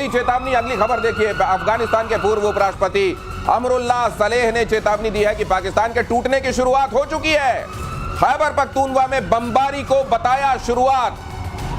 चेतावनी। अगली खबर देखिए, अफगानिस्तान के पूर्व उपराष्ट्रपति अमरुल्लाह सलेह ने चेतावनी दी है कि पाकिस्तान के टूटने की शुरुआत हो चुकी है। खैबर पख्तूनवा में बमबारी को बताया शुरुआत।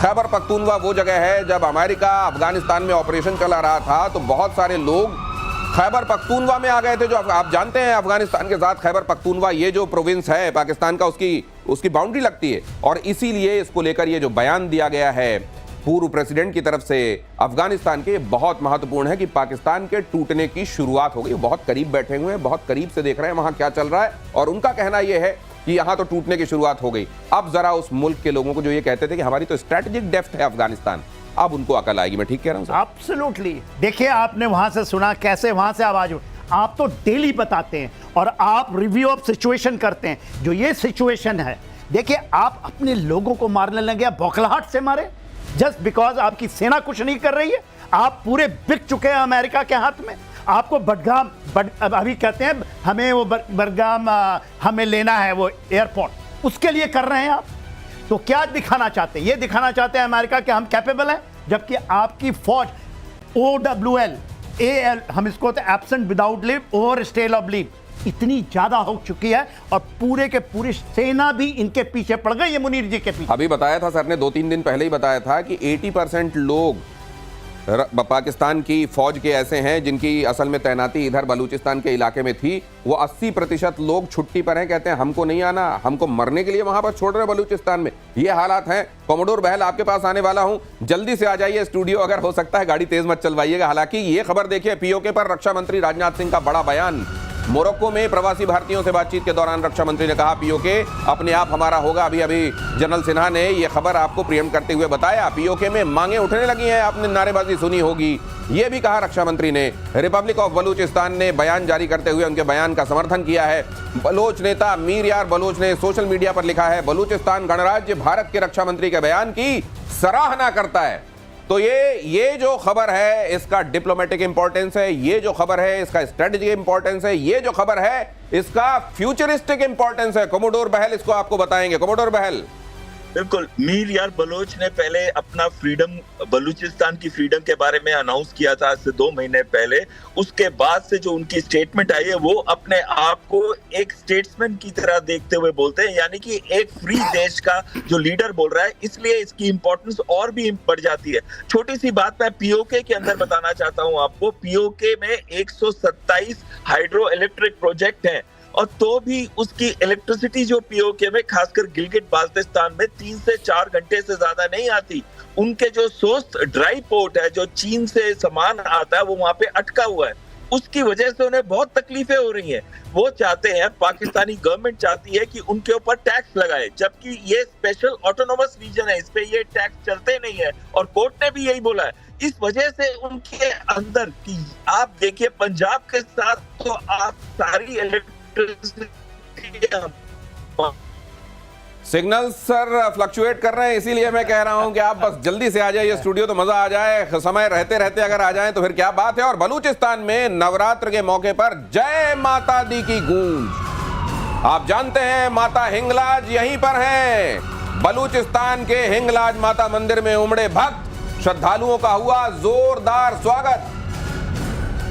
खैबर पख्तूनवा वो जगह है, जब अमेरिका अफगानिस्तान में ऑपरेशन चला रहा था तो बहुत सारे लोग खैबर पख्तूनवा में आ गए थे। जो आप जानते हैं, अफगानिस्तान के साथ खैबर पख्तूनवा ये जो प्रोविंस है पाकिस्तान का, उसकी बाउंड्री लगती है। और इसीलिए इसको लेकर ये जो बयान दिया गया है पूर्व प्रेसिडेंट की तरफ से अफगानिस्तान के, बहुत महत्वपूर्ण है कि पाकिस्तान के टूटने की शुरुआत हो गई। बहुत करीब बैठे हुए हैं, बहुत करीब से देख रहे हैं वहां क्या चल रहा है, और उनका कहना यह है कि यहां तो टूटने की शुरुआत हो गई। अब जरा उस मुल्क के लोगों को जो ये कहते थे कि हमारी तो स्ट्रेटेजिक डेप्थ है अफगानिस्तान, अब उनको अकल आएगी। मैं ठीक कह रहा हूं? एब्सोल्युटली। देखिए, आपने वहां से सुना कैसे वहां से आवाज, आप तो डेली बताते हैं और आप रिव्यू ऑफ सिचुएशन करते हैं। जो ये सिचुएशन है, देखिए, आप अपने लोगों को मारने लगे, बौखलाहट से मारे, जस्ट बिकॉज आपकी सेना कुछ नहीं कर रही है। आप पूरे बिक चुके हैं अमेरिका के हाथ में। आपको बडगाम अभी कहते हैं हमें वो बडगाम हमें लेना है, वो एयरपोर्ट, उसके लिए कर रहे हैं आप। तो क्या दिखाना चाहते हैं? ये दिखाना चाहते हैं अमेरिका कि हम कैपेबल हैं, जबकि आपकी फौज OWL AL, हम इसको तो absent without leave, over stay of leave, इतनी ज्यादा हो चुकी है और पूरे के पूरी सेना भी इनके पीछे पड़ गई है, मुनीर जी के पीछे। अभी बताया था सर ने 2-3 दिन पहले ही बताया था कि 80% लोग पाकिस्तान की फौज के ऐसे हैं जिनकी असल में तैनाती इधर बलूचिस्तान के इलाके में थी। वो 80% लोग छुट्टी पर हैं, कहते हैं हमको नहीं आना, हमको मरने के लिए वहां पर छोड़ रहे बलूचिस्तान में। ये हालात हैं। कॉमोडोर बहल, आपके पास आने वाला हूं, जल्दी से आ जाइए स्टूडियो, अगर हो सकता है गाड़ी तेज मत चलवाइएगा। हालांकि ये खबर देखिए, POK पर रक्षा मंत्री राजनाथ सिंह का बड़ा बयान। मोरक्को में प्रवासी भारतीयों से बातचीत के दौरान रक्षा मंत्री ने कहा POK अपने आप हमारा होगा। अभी जनरल सिन्हा ने यह खबर आपको प्रियम्प्ट करते हुए बताया। POK में मांगे उठने लगी हैं, आपने नारेबाजी सुनी होगी। यह भी कहा रक्षा मंत्री ने। रिपब्लिक ऑफ बलूचिस्तान ने बयान जारी करते हुए उनके बयान का समर्थन किया है। बलोच नेता मीर यार बलोच ने सोशल मीडिया पर लिखा है, बलूचिस्तान गणराज्य भारत के रक्षा मंत्री के बयान की सराहना करता है। तो ये जो खबर है इसका डिप्लोमेटिक इंपॉर्टेंस है, ये जो खबर है इसका स्ट्रेटेजिक इंपॉर्टेंस है, ये जो खबर है इसका फ्यूचरिस्टिक इंपॉर्टेंस है। कॉमोडोर बहल इसको आपको बताएंगे। कॉमोडोर बहल। बिल्कुल, मीर यार बलोच ने पहले अपना फ्रीडम, बलूचिस्तान की फ्रीडम के बारे में अनाउंस किया था आज से 2 महीने पहले। उसके बाद से जो उनकी स्टेटमेंट आई है, वो अपने आप को एक स्टेट्समैन की तरह देखते हुए बोलते हैं, यानी कि एक फ्री देश का जो लीडर बोल रहा है, इसलिए इसकी इंपॉर्टेंस और भी बढ़ जाती है। छोटी सी बात मैं POK के अंदर बताना चाहता हूं आपको। POK में 127 हाइड्रो इलेक्ट्रिक प्रोजेक्ट हैं, और तो भी उसकी इलेक्ट्रिसिटी जो POK में, खासकर गिलगिट बाल्टिस्तान में 3 से 4 घंटे से ज्यादा नहीं आती। उनके जो सोर्स ड्राई पोर्ट है, जो चीन से सामान आता है, वो वहां पे अटका हुआ है। उसकी वजह से उन्हें बहुत तकलीफें हो रही हैं। वो चाहते हैं, पाकिस्तानी गवर्नमेंट चाहती है कि उनके ऊपर टैक्स लगाए, जबकि ये स्पेशल ऑटोनोमस रीजन है, इस पे ये टैक्स चलते नहीं है, और कोर्ट ने भी यही बोला है। इस वजह से उनके अंदर की, आप देखिए पंजाब के साथ तो आप सारी सिग्नल सर फ्लक्चुएट कर रहे हैं, इसीलिए मैं कह रहा हूं कि आप बस जल्दी से आ जाइए स्टूडियो, तो मजा आ जाए। समय रहते रहते अगर आ जाएं तो फिर क्या बात है। और बलूचिस्तान में नवरात्र के मौके पर जय माता दी की गूंज। आप जानते हैं माता हिंगलाज यहीं पर हैं। बलूचिस्तान के हिंगलाज माता मंदिर में उमड़े भक्त श्रद्धालुओं का हुआ जोरदार स्वागत।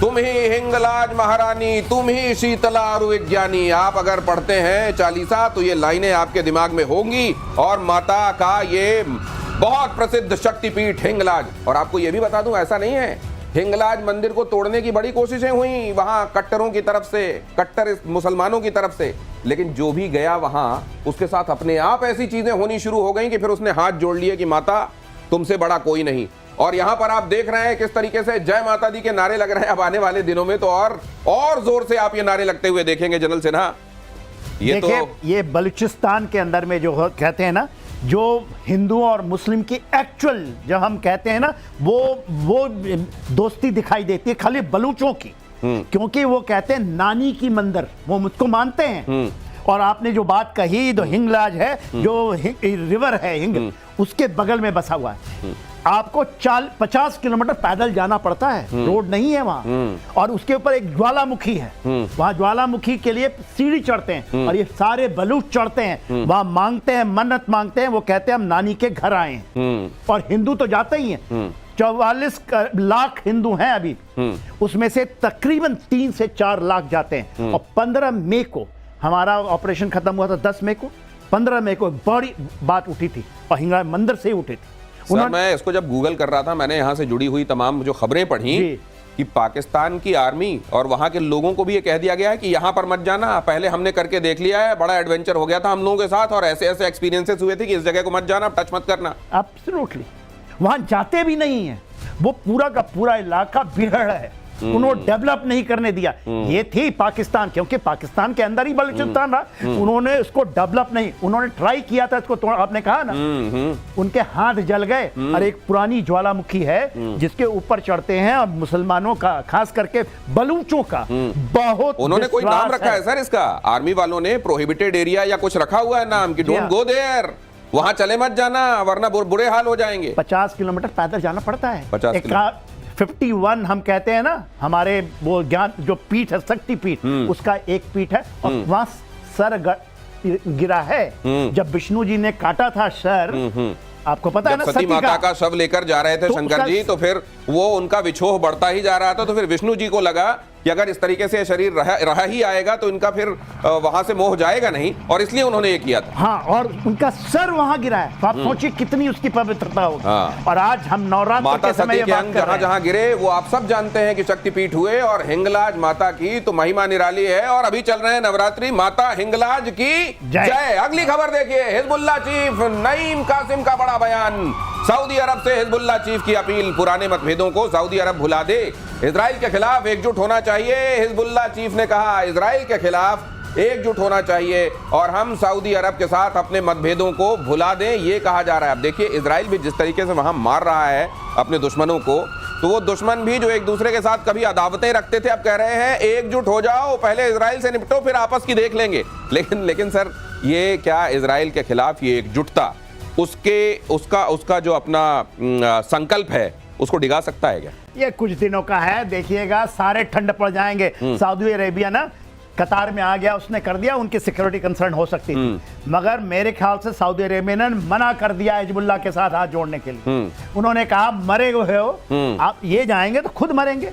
तुम ही हिंगलाज महारानी, तुम ही शीतला और विज्ञानी। आप अगर पढ़ते हैं चालीसा तो ये लाइनें आपके दिमाग में होंगी। और माता का ये बहुत प्रसिद्ध शक्तिपीठ हिंगलाज। और आपको ये भी बता दूं, ऐसा नहीं है, हिंगलाज मंदिर को तोड़ने की बड़ी कोशिशें हुई वहां कट्टरों की तरफ से, कट्टर मुसलमानों की तरफ से, लेकिन जो भी गया वहां उसके साथ अपने आप ऐसी चीजें होनी शुरू हो गई कि फिर उसने हाथ जोड़ लिए कि माता तुमसे बड़ा कोई नहीं। और यहां पर आप देख रहे हैं किस तरीके से जय माता दी के नारे लग रहे हैं। अब आने वाले दिनों में तो और जोर से आप ये नारे लगते हुए देखेंगे जनरल सिन्हा। ये बलूचिस्तान के अंदर में जो कहते हैं ना, जो हिंदू और मुस्लिम की एक्चुअल जब हम कहते हैं ना, वो दोस्ती दिखाई देती है खाली बलूचों की। क्योंकि वो कहते हैं नानी की मंदिर, वो मुझको मानते हैं। और आपने जो बात कही, तो हिंगलाज है, जो रिवर है हिंग, उसके बगल में बसा हुआ है। आपको 50 किलोमीटर पैदल जाना पड़ता है, रोड नहीं है वहां। और उसके ऊपर एक ज्वालामुखी है, वहां ज्वालामुखी के लिए सीढ़ी चढ़ते हैं, और ये सारे बलूच चढ़ते हैं, वहां मांगते हैं, मन्नत मांगते हैं। वो कहते हैं हम नानी के घर आए हैं। और हिंदू तो जाते ही हैं। 44 लाख हिंदू हैं अभी, उसमें से तकरीबन 3 से 4 लाख जाते हैं। और 15 मई को हमारा ऑपरेशन खत्म हुआ था, 10 मई को, 15 मई को एक बड़ी बात उठी थी और हिंगलाज मंदिर से ही उठी थी। सर मैं इसको जब गूगल कर रहा था, मैंने यहाँ से जुड़ी हुई तमाम जो खबरें पढ़ी कि पाकिस्तान की आर्मी और वहां के लोगों को भी ये कह दिया गया है कि यहां पर मत जाना, पहले हमने करके देख लिया है, बड़ा एडवेंचर हो गया था हम लोगों के साथ और ऐसे ऐसे एक्सपीरियंसेस हुए थे कि इस जगह को मत जाना, टच मत करना। एब्सोल्युटली, वहां जाते भी नहीं है, वो पूरा का पूरा इलाका बिगड़ है, उन्होंने डेवलप नहीं करने दिया। ये थी पाकिस्तान, क्योंकि पाकिस्तान के अंदर ही बलूचिस्तान रहा, उन्होंने इसको डेवलप नहीं, उन्होंने ट्राई किया था इसको, आपने कहा ना, उनके हाथ जल गए। और एक पुरानी ज्वालामुखी है जिसके ऊपर चढ़ते हैं और मुसलमानों का, खास करके बलूचों का बहुत, उन्होंने कोई नाम रखा है सर इसका, आर्मी वालों ने प्रोहिबिटेड एरिया या कुछ रखा हुआ है नाम कि डोंट गो देयर, वहां चले मत जाना वरना बुरे हाल हो जाएंगे। 50 किलोमीटर पैदल जाना पड़ता है। 50 51 हम कहते हैं ना, हमारे वो ज्ञान जो पीठ है, शक्ति पीठ, उसका एक पीठ है और वहां सर गिरा है। जब विष्णु जी ने काटा था सर, आपको पता है ना, सती माता का शव लेकर जा रहे थे शंकर जी, तो फिर वो उनका विछोह बढ़ता ही जा रहा था, तो फिर विष्णु जी को लगा कि अगर इस तरीके से शरीर रहा ही आएगा तो इनका फिर वहां से मोह जाएगा नहीं, और इसलिए उन्होंने ये किया था। हाँ, और उनका सर वहां गिरा है, तो आप सोचिए कितनी उसकी पवित्रता होगी। हाँ। और आज हम नवरात्र के समय जहां जहां गिरे वो आप सब जानते हैं कि शक्तिपीठ हुए, और हिंगलाज माता की तो महिमा निराली है। और अभी चल रहे हैं नवरात्रि, माता हिंगलाज की जय। अगली खबर देखिए, हिजबुल्लाह चीफ नईम कासिम का बड़ा बयान, सऊदी अरब से हिजबुल्लाह चीफ की अपील, पुराने मतभेदों को सऊदी अरब भुला दे, इजराइल के खिलाफ एकजुट होना चाहिए। हिजबुल्लाह चीफ ने कहा इजराइल के खिलाफ एकजुट होना चाहिए और हम सऊदी अरब के साथ अपने मतभेदों को भुला दें, ये कहा जा रहा है। अब देखिए इजराइल भी जिस तरीके से वहां मार रहा है अपने दुश्मनों को, तो वो दुश्मन भी जो एक दूसरे के साथ कभी अदावतें रखते थे, अब कह रहे हैं एकजुट हो जाओ, पहले इजराइल से निपटो फिर आपस की देख लेंगे। लेकिन सर ये क्या इजराइल के खिलाफ ये एकजुटता उसका जो अपना संकल्प है उसको डिगा सकता है क्या? ये कुछ दिनों का है, देखिएगा सारे ठंड पड़ जाएंगे। सऊदी अरेबिया ना कतार में आ गया, उसने कर दिया, उनकी सिक्योरिटी कंसर्न हो सकती थी, मगर मेरे ख्याल से सऊदी अरेबिया ने मना कर दिया हिजबुल्लाह के साथ हाथ जोड़ने के लिए। उन्होंने कहा मरे हुए हो आप, ये जाएंगे तो खुद मरेंगे।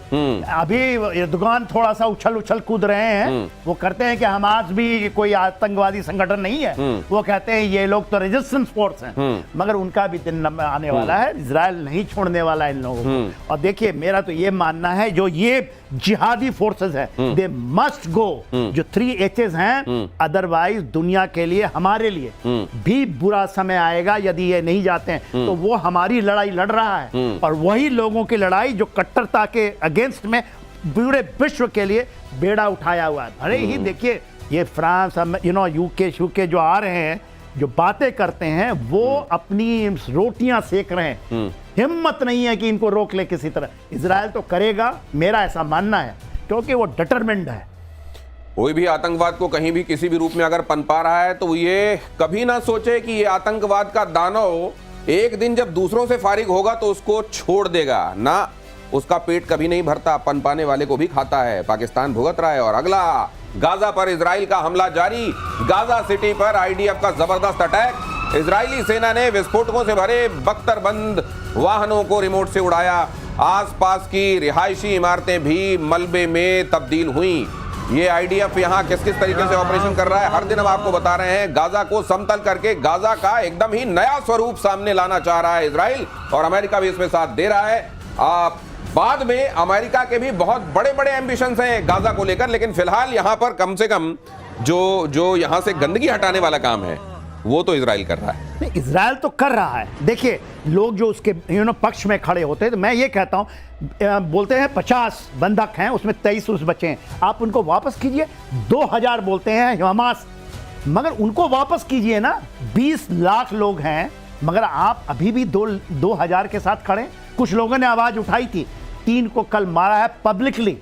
अभी एर्दोगान थोड़ा सा उछल कूद रहे हैं, वो करते हैं कि हमास भी कोई आतंकवादी संगठन नहीं है, वो कहते हैं ये लोग तो रेजिस्टेंस फोर्स हैं, मगर उनका भी दिन आने वाला है, इजराइल नहीं छोड़ने वाला इन लोगों को। और देखिए मेरा तो ये मानना है, जो ये जिहादी फोर्सेस है, दे मस्ट गो, जो 3 H's हैं, अदरवाइज दुनिया के लिए, हमारे लिए भी बुरा समय आएगा यदि ये नहीं जाते हैं। तो वो हमारी लड़ाई लड़ रहा है और वही लोगों की लड़ाई जो कट्टरता के अगेंस्ट में पूरे विश्व के लिए बेड़ा उठाया हुआ है। अरे ही देखिए, ये फ्रांस, यूके जो आ रहे हैं, जो बातें करते हैं, वो अपनी रोटियां सेक रहे हैं, हिम्मत नहीं है कि इनको रोक ले किसी तरह। इजराइल तो करेगा, मेरा ऐसा मानना है, क्योंकि वो डिटरमिन्ड है। कोई भी आतंकवाद को कहीं भी किसी भी रूप में अगर पनपा रहा है तो ये कभी ना सोचे कि ये आतंकवाद का दानव एक दिन जब दूसरों से फारिग होगा तो उसको छोड़ देगा ना, उसका पेट कभी नहीं भरता, पनपाने वाले को भी खाता है। पाकिस्तान भुगत रहा है। और अगला, गाजा पर इजराइल का हमला जारी, गाजा सिटी पर आईडीएफ का जबरदस्त अटैक, इजरायली सेना ने विस्फोटकों से भरे बख्तरबंद वाहनों को रिमोट से उड़ाया, आसपास की रिहायशी इमारतें भी मलबे में तब्दील हुई। ये आईडीएफ यहाँ किस किस तरीके से ऑपरेशन कर रहा है, हर दिन हम आपको बता रहे हैं। गाजा को समतल करके गाजा का एकदम ही नया स्वरूप सामने लाना चाह रहा है इजराइल, और अमेरिका भी इसमें साथ दे रहा है। बाद में अमेरिका के भी बहुत बड़े बड़े एम्बिशंस हैं गाजा को लेकर, लेकिन फिलहाल यहाँ पर कम से कम जो यहाँ से गंदगी हटाने वाला काम है वो तो इजराइल कर रहा है। नहीं, इजराइल तो कर रहा है। देखिए लोग जो उसके पक्ष में खड़े होते हैं, तो मैं ये कहता हूँ, बोलते हैं 50 बंधक हैं, उसमें 23 उस बचे हैं, आप उनको वापस कीजिए। 2000 बोलते हैं हमास, मगर उनको वापस कीजिए ना। 20 लाख लोग हैं, मगर आप अभी भी 2000 के साथ खड़े। कुछ लोगों ने आवाज उठाई थी, 3 को कल मारा है पब्लिकली,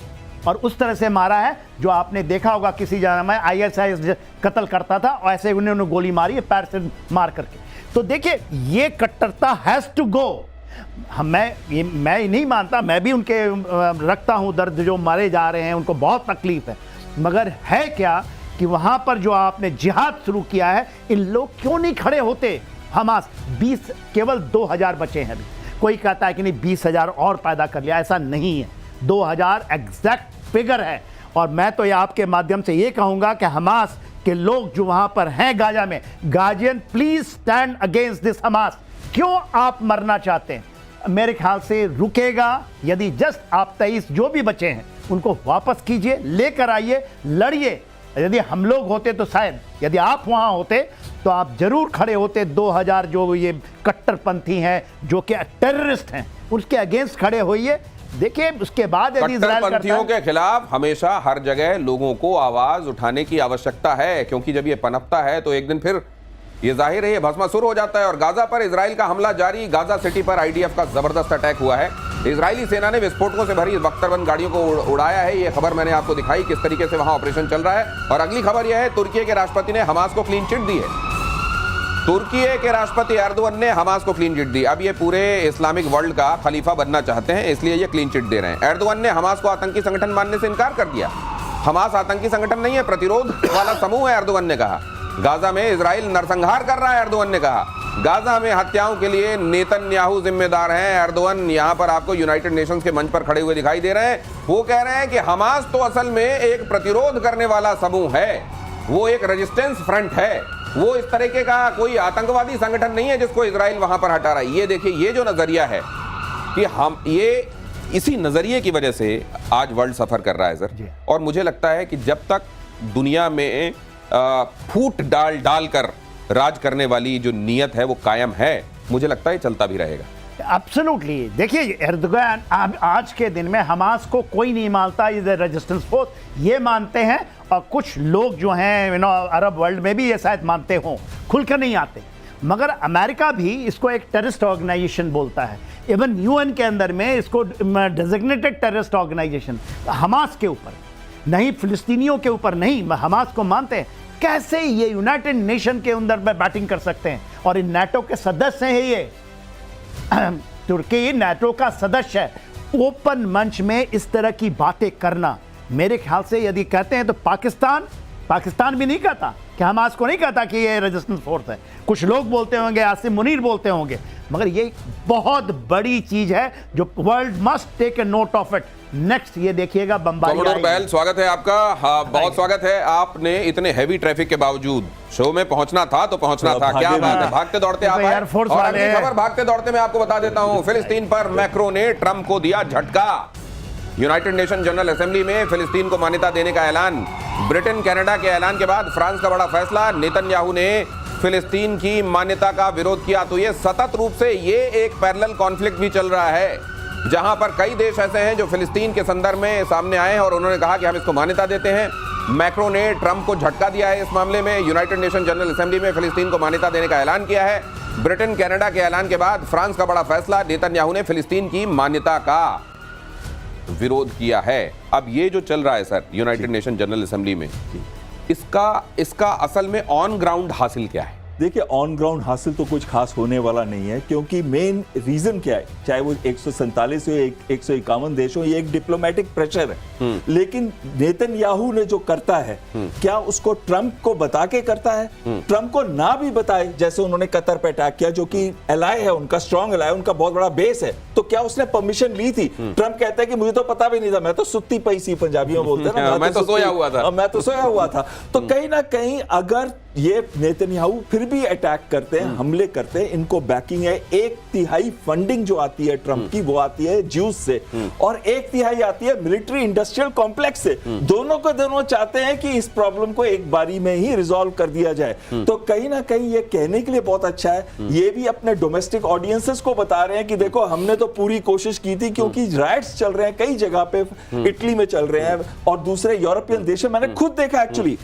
और उस तरह से मारा है जो आपने देखा होगा किसी जगह में ISIS कत्ल करता था, और ऐसे उन्होंने गोली मारी है पैर से मार करके। तो देखिए ये कट्टरता हैज टू गो। मैं नहीं मानता, मैं भी उनके रखता हूं दर्द, जो मारे जा रहे हैं उनको बहुत तकलीफ है, मगर है क्या कि वहां पर जो आपने जिहाद शुरू किया है, इन लोग क्यों नहीं खड़े होते? हमास केवल 2000 बचे हैं अभी। कोई कहता है कि नहीं 20,000 और पैदा कर लिया, ऐसा नहीं है। 2000 एग्जैक्ट फिगर है। और मैं तो ये आपके माध्यम से ये कहूंगा कि हमास के लोग जो वहां पर हैं गाजा में, guardian please stand against this Hamas. क्यों आप मरना चाहते हैं? मेरे ख्याल से रुकेगा यदि जस्ट आप 23 जो भी बचे हैं उनको वापस कीजिए, लेकर आइए, लड़िए। यदि हम लोग होते तो शायद, यदि आप वहां होते तो आप जरूर खड़े होते। 2000 जो ये कट्टरपंथी हैं, जो कि टेररिस्ट हैं, उसके अगेंस्ट खड़े होइए। देखिए उसके बाद यदि इजराइल कट्टरपंथियों के खिलाफ हमेशा हर जगह लोगों को आवाज उठाने की आवश्यकता है, क्योंकि जब ये पनपता है तो एक दिन फिर ये जाहिर है ये भस्मासुर हो जाता है। और गाजा पर इजराइल का हमला जारी। गाजा सिटी पर आईडीएफ का जबरदस्त अटैक हुआ है। इजरायली सेना ने विस्फोटकों से भरी बख्तरबंद गाड़ियों को उड़ाया है। ये खबर मैंने आपको दिखाई किस तरीके से वहां ऑपरेशन चल रहा है। और अगली खबर यह है, तुर्की के राष्ट्रपति ने हमास को क्लीन चिट दी है। तुर्की के राष्ट्रपति एर्दोगन ने हमास को क्लीन चिट दी। अब ये पूरे इस्लामिक वर्ल्ड का खलीफा बनना चाहते हैं, इसलिए ये क्लीन चिट दे रहे हैं। एर्दोगन ने हमास को आतंकी संगठन मानने से इनकार कर दिया। हमास आतंकी संगठन नहीं है, प्रतिरोध वाला समूह है, एर्दोगन ने कहा। गाजा में इजराइल नरसंहार कर रहा है, एर्दोगन ने कहा। गाजा में हत्याओं के लिए नेतन्याहू जिम्मेदार हैं। एर्दोगन यहां पर आपको यूनाइटेड नेशंस के मंच पर खड़े हुए दिखाई दे रहे हैं। वो कह रहे हैं कि हमास तो असल में एक प्रतिरोध करने वाला समूह है, वो एक रेजिस्टेंस फ्रंट है, वो इस तरीके का कोई आतंकवादी संगठन नहीं है जिसको इजराइल वहां पर हटा रहा है। ये देखिए, ये जो नजरिया है कि हम ये इसी नजरिए की वजह से आज वर्ल्ड सफर कर रहा है सर। और मुझे लगता है कि जब तक दुनिया में फूट डाल कर राज करने वाली जो नीयत है वो कायम है, मुझे लगता है चलता भी रहेगा। एब्सोल्युटली। देखिए एर्दोगन आज के दिन में हमास को कोई नहीं मानता, इज ए रेजिस्टेंस फोर्स, ये मानते हैं। और कुछ लोग जो हैं अरब वर्ल्ड में भी ये शायद मानते हों, खुलकर नहीं आते। मगर अमेरिका भी इसको एक टेररिस्ट ऑर्गेनाइजेशन बोलता है। इवन यूएन के अंदर में इसको डेजिग्नेटेड टेररिस्ट ऑर्गेनाइजेशन। हमास के ऊपर नहीं, फिलिस्तीनियों के ऊपर नहीं, हमास को मानते हैं। कैसे ये यूनाइटेड नेशन के अंदर में बैटिंग कर सकते हैं? और इन नाटो के सदस्य हैं ये। तुर्की नाटो का सदस्य है। ओपन मंच में इस तरह की बातें करना, मेरे ख्याल से यदि कहते हैं तो पाकिस्तान भी नहीं कहता कि हमास को नहीं कहता कि ये रेजिस्टेंस फोर्स है। कुछ लोग बोलते होंगे, आसिम मुनीर बोलते होंगे, मगर ये बहुत बड़ी चीज है जो world must take a note of it. Next ये देखिएगा बमबारी। बैल, स्वागत है आपका। हाँ, बहुत स्वागत है। आपने इतने हैवी ट्रैफिक के बावजूद शो में पहुंचना था तो पहुंचना था। क्या बात है, भागते दौड़ते आप आए। और अगली खबर भागते दौड़ते मैं आपको बता देता हूं, फिलिस्तीन पर मैक्रो ने ट्रंप को दिया झटका। यूनाइटेड नेशन जनरल असेंबली में फिलिस्तीन को मान्यता देने का ऐलान। ब्रिटेन कनाडा के ऐलान के बाद फ्रांस का बड़ा फैसला। नेतन्याहू ने फिलिस्तीन की मान्यता का विरोध किया। तो ये सतत रूप से ये एक पैरेलल कॉन्फ्लिक्ट भी चल रहा है, जहां पर कई देश ऐसे हैं जो फिलिस्तीन के संदर्भ में सामने आए हैं और उन्होंने कहा कि हम इसको मान्यता देते हैं। मैक्रो ने ट्रंप को झटका दिया है इस मामले में। यूनाइटेड नेशन जनरल असेंबली में फिलिस्तीन को मान्यता देने का ऐलान किया है। ब्रिटेन कनाडा के ऐलान के बाद फ्रांस का बड़ा फैसला। नेतन्याहू ने फिलिस्तीन की मान्यता का विरोध किया है। अब ये जो चल रहा है sir United nation general assembly में, इसका असल में ऑन ग्राउंड हासिल क्या है? देखिए, ऑन ग्राउंड हासिल तो कुछ खास होने वाला नहीं है, क्योंकि मेन रीजन क्या है, चाहे वो 147 हो, 151 देश हो, ये एक डिप्लोमेटिक प्रेशर है। लेकिन नेतन्याहू ने जो करता है, क्या उसको ट्रंप को बता के करता है? ट्रंप को ना भी बताए, जैसे उन्होंने कतर पे अटैक किया, जो कि एलाय है, उनका स्ट्रॉन्ग एलाय, उनका बहुत बड़ा बेस है, तो क्या उसने परमिशन ली थी? ट्रंप कहता है कि मुझे तो पता भी नहीं था, मैं तो सुत्ती पई सी, पंजाबी में बोलते हैं ना, मैं तो सोया हुआ था। तो कहीं ना कहीं अगर ये नेतन्याहू फिर भी अटैक करते हैं, हमले करते हैं, इनको बैकिंग है। 1/3 फंडिंग जो आती है ट्रंप की, वो आती है ज्यूस से, और 1/3 आती है मिलिट्री इंडस्ट्रियल कॉम्प्लेक्स से। दोनों को दोनों चाहते हैं कि इस प्रॉब्लम को एक बारी में ही रिजॉल्व कर दिया जाए। तो कहीं ना कहीं ये कहने के लिए बहुत अच्छा है। ये भी अपने डोमेस्टिक ऑडियंसेस को बता रहे हैं कि देखो, हमने तो पूरी कोशिश की थी, क्योंकि राइट्स चल रहे हैं कई जगह पे, इटली में चल रहे हैं और दूसरे यूरोपियन देशों में, मैंने खुद देखा एक्चुअली।